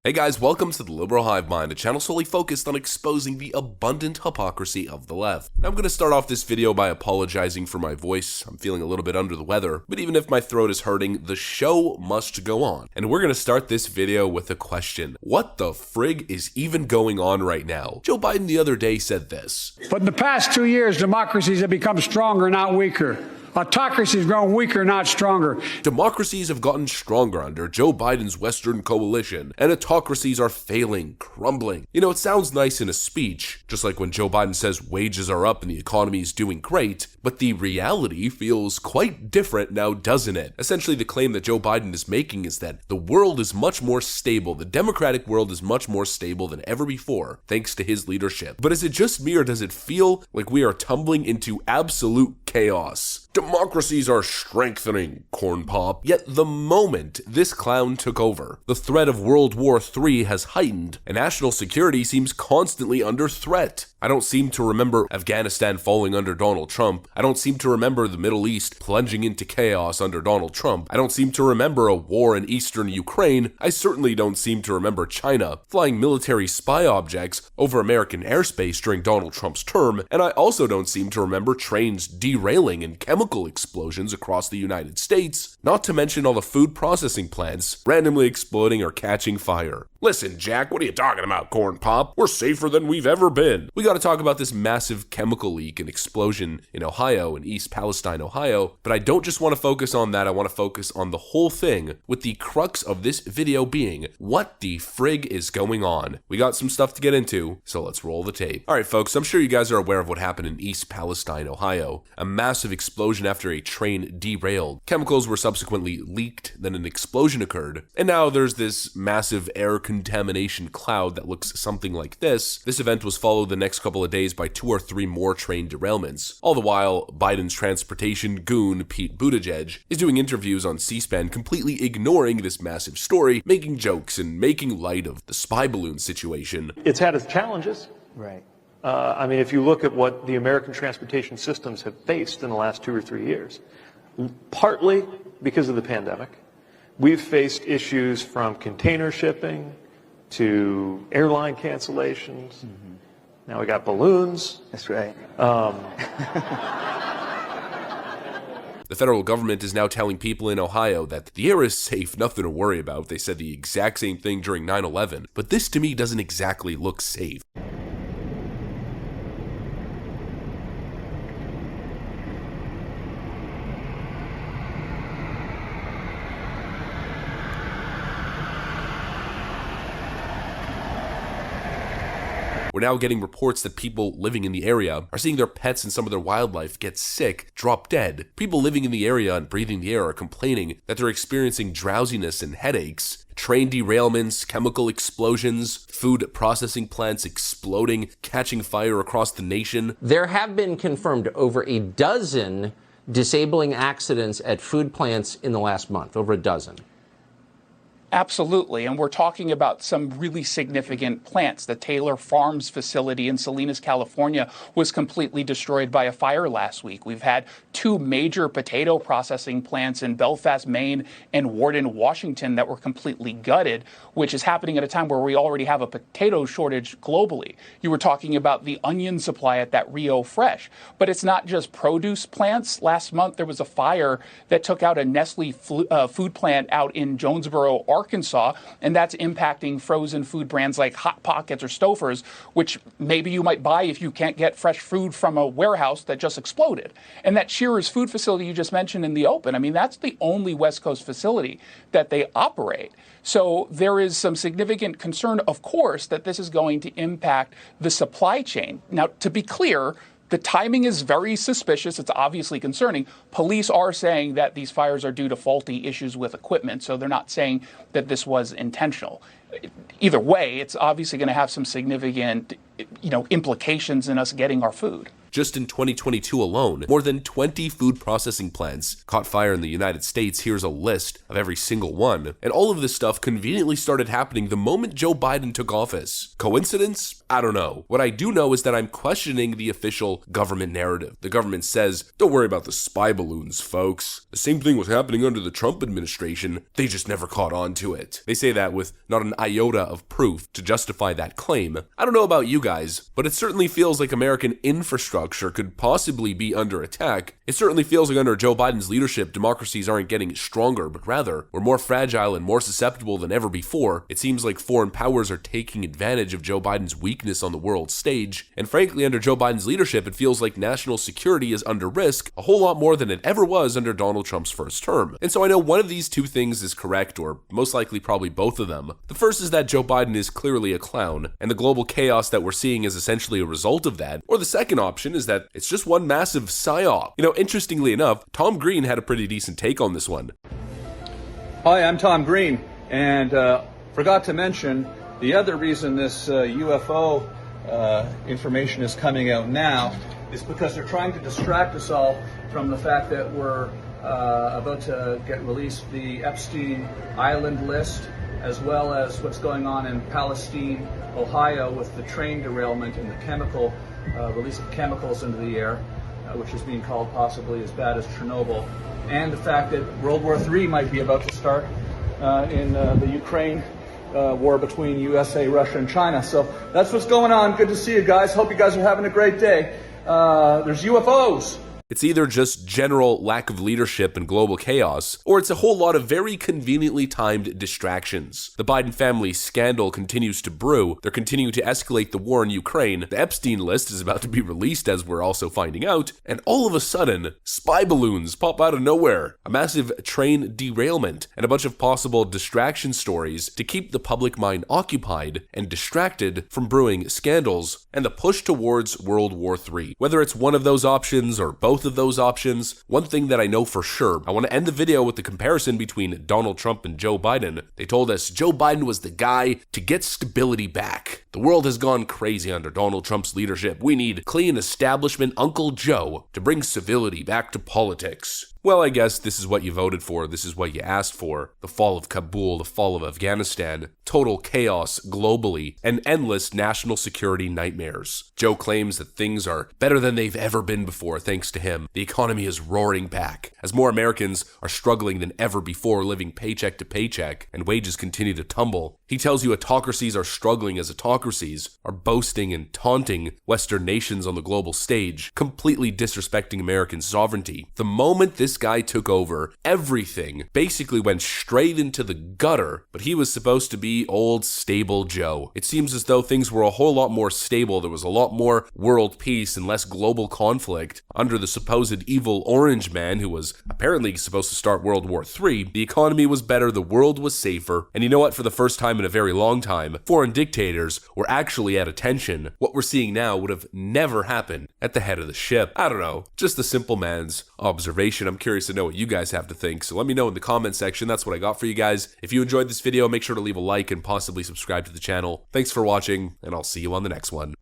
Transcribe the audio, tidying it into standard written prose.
Hey guys, welcome to the Liberal Hive Mind, a channel solely focused on exposing the abundant hypocrisy of the left. Now, I'm going to start off this video by apologizing for my voice. I'm feeling a little bit under the weather, but even if my throat is hurting, the show must go on. And we're going to start this video with a question. What the frig is even going on right now? Joe Biden the other day said this. But in the past 2 years, democracies have become stronger, not weaker. Autocracy has grown weaker, not stronger. Democracies have gotten stronger under Joe Biden's Western coalition, and autocracies are failing, crumbling. You know, it sounds nice in a speech, just like when Joe Biden says wages are up and the economy is doing great, but the reality feels quite different now, doesn't it? Essentially, the claim that Joe Biden is making is that the world is much more stable, the democratic world is much more stable than ever before, thanks to his leadership. But is it just me, or does it feel like we are tumbling into absolute chaos? Democracies are strengthening, corn pop. Yet the moment this clown took over, the threat of World War III has heightened, and national security seems constantly under threat. I don't seem to remember Afghanistan falling under Donald Trump. I don't seem to remember the Middle East plunging into chaos under Donald Trump. I don't seem to remember a war in eastern Ukraine. I certainly don't seem to remember China flying military spy objects over American airspace during Donald Trump's term, and I also don't seem to remember trains derailing and chemical explosions across the United States, not to mention all the food processing plants randomly exploding or catching fire. Listen, Jack, what are you talking about, corn pop? We're safer than we've ever been. We gotta talk about this massive chemical leak and explosion in Ohio, in East Palestine, Ohio, but I don't just want to focus on that, I want to focus on the whole thing, with the crux of this video being, what the frig is going on? We got some stuff to get into, so let's roll the tape. Alright folks, I'm sure you guys are aware of what happened in East Palestine, Ohio. A massive explosion after a train derailed. Chemicals were subsequently leaked, then an explosion occurred, and now there's this massive air contamination cloud that looks something like this. This event was followed the next couple of days by 2 or 3 more train derailments. All the while, Biden's transportation goon, Pete Buttigieg, is doing interviews on C-SPAN, completely ignoring this massive story, making jokes and making light of the spy balloon situation. It's had its challenges. Right. I mean, if you look at what the American transportation systems have faced in the last 2 or 3 years, partly because of the pandemic, we've faced issues from container shipping to airline cancellations. Mm-hmm. Now we got balloons. That's right. The federal government is now telling people in Ohio that the air is safe, nothing to worry about. They said the exact same thing during 9/11, but this to me doesn't exactly look safe. We're now getting reports that people living in the area are seeing their pets and some of their wildlife get sick, drop dead. People living in the area and breathing the air are complaining that they're experiencing drowsiness and headaches. Train derailments, chemical explosions, food processing plants exploding, catching fire across the nation. There have been confirmed over a dozen disabling accidents at food plants in the last month, over a dozen. Absolutely, and we're talking about some really significant plants. The Taylor Farms facility in Salinas, California was completely destroyed by a fire last week. We've had 2 major potato processing plants in Belfast, Maine and Warden, Washington that were completely gutted, which is happening at a time where we already have a potato shortage globally. You were talking about the onion supply at that Rio Fresh, but it's not just produce plants. Last month there was a fire that took out a Nestle food plant out in Jonesboro, Arkansas, and that's impacting frozen food brands like Hot Pockets or Stouffer's, which maybe you might buy if you can't get fresh food from a warehouse that just exploded. And that Shearer's food facility you just mentioned in the open, I mean, that's the only West Coast facility that they operate. So there is some significant concern, of course, that this is going to impact the supply chain. Now, to be clear, the timing is very suspicious. It's obviously concerning. Police are saying that these fires are due to faulty issues with equipment, so they're not saying that this was intentional. Either way, it's obviously going to have some significant, implications in us getting our food. Just in 2022 alone, more than 20 food processing plants caught fire in the United States. Here's a list of every single one. And all of this stuff conveniently started happening the moment Joe Biden took office. Coincidence? I don't know. What I do know is that I'm questioning the official government narrative. The government says, don't worry about the spy balloons, folks. The same thing was happening under the Trump administration. They just never caught on to it. They say that with not an iota of proof to justify that claim. I don't know about you guys, but it certainly feels like American infrastructure could possibly be under attack. It certainly feels like under Joe Biden's leadership, democracies aren't getting stronger, but rather, we're more fragile and more susceptible than ever before. It seems like foreign powers are taking advantage of Joe Biden's weakness on the world stage. And frankly, under Joe Biden's leadership, it feels like national security is under risk a whole lot more than it ever was under Donald Trump's first term. And so I know one of these two things is correct, or most likely probably both of them. The first is that Joe Biden is clearly a clown, and the global chaos that we're seeing is essentially a result of that. Or the second option is that it's just one massive psyop. Interestingly enough, Tom Green had a pretty decent take on this one. Hi, I'm Tom Green, and forgot to mention the other reason this UFO information is coming out now is because they're trying to distract us all from the fact that we're about to get released the Epstein Island list, as well as what's going on in Palestine, Ohio, with the train derailment and the release of chemicals into the air, which is being called possibly as bad as Chernobyl, and the fact that World War III might be about to start in the Ukraine war between USA, Russia, and China. So that's what's going on. Good to see you guys. Hope you guys are having a great day. There's UFOs. It's either just general lack of leadership and global chaos, or it's a whole lot of very conveniently timed distractions. The Biden family scandal continues to brew. They're continuing to escalate the war in Ukraine. The Epstein list is about to be released, as we're also finding out. And all of a sudden, spy balloons pop out of nowhere. A massive train derailment and a bunch of possible distraction stories to keep the public mind occupied and distracted from brewing scandals and the push towards World War III. Whether it's one of those options or both of those options, one thing that I know for sure, I want to end the video with the comparison between Donald Trump and Joe Biden. They told us Joe Biden was the guy to get stability back. The world has gone crazy under Donald Trump's leadership. We need clean establishment Uncle Joe to bring civility back to politics. Well, I guess this is what you voted for. This is what you asked for. The fall of Kabul, the fall of Afghanistan, total chaos globally, and endless national security nightmares. Joe claims that things are better than they've ever been before thanks to him. The economy is roaring back as more Americans are struggling than ever before, living paycheck to paycheck, and wages continue to tumble. He tells you autocracies are struggling as autocracies are boasting and taunting Western nations on the global stage, completely disrespecting American sovereignty. The moment this guy took over, everything basically went straight into the gutter, but he was supposed to be old stable Joe. It seems as though things were a whole lot more stable. There was a lot more world peace and less global conflict under the supposed evil orange man who was apparently supposed to start World War III. The economy was better, the world was safer, and you know what? For the first time in a very long time, foreign dictators were actually at attention. What we're seeing now would have never happened at the head of the ship. I don't know, just a simple man's observation. I'm curious to know what you guys have to think, so let me know in the comment section. That's what I got for you guys. If you enjoyed this video, make sure to leave a like and possibly subscribe to the channel. Thanks for watching, and I'll see you on the next one.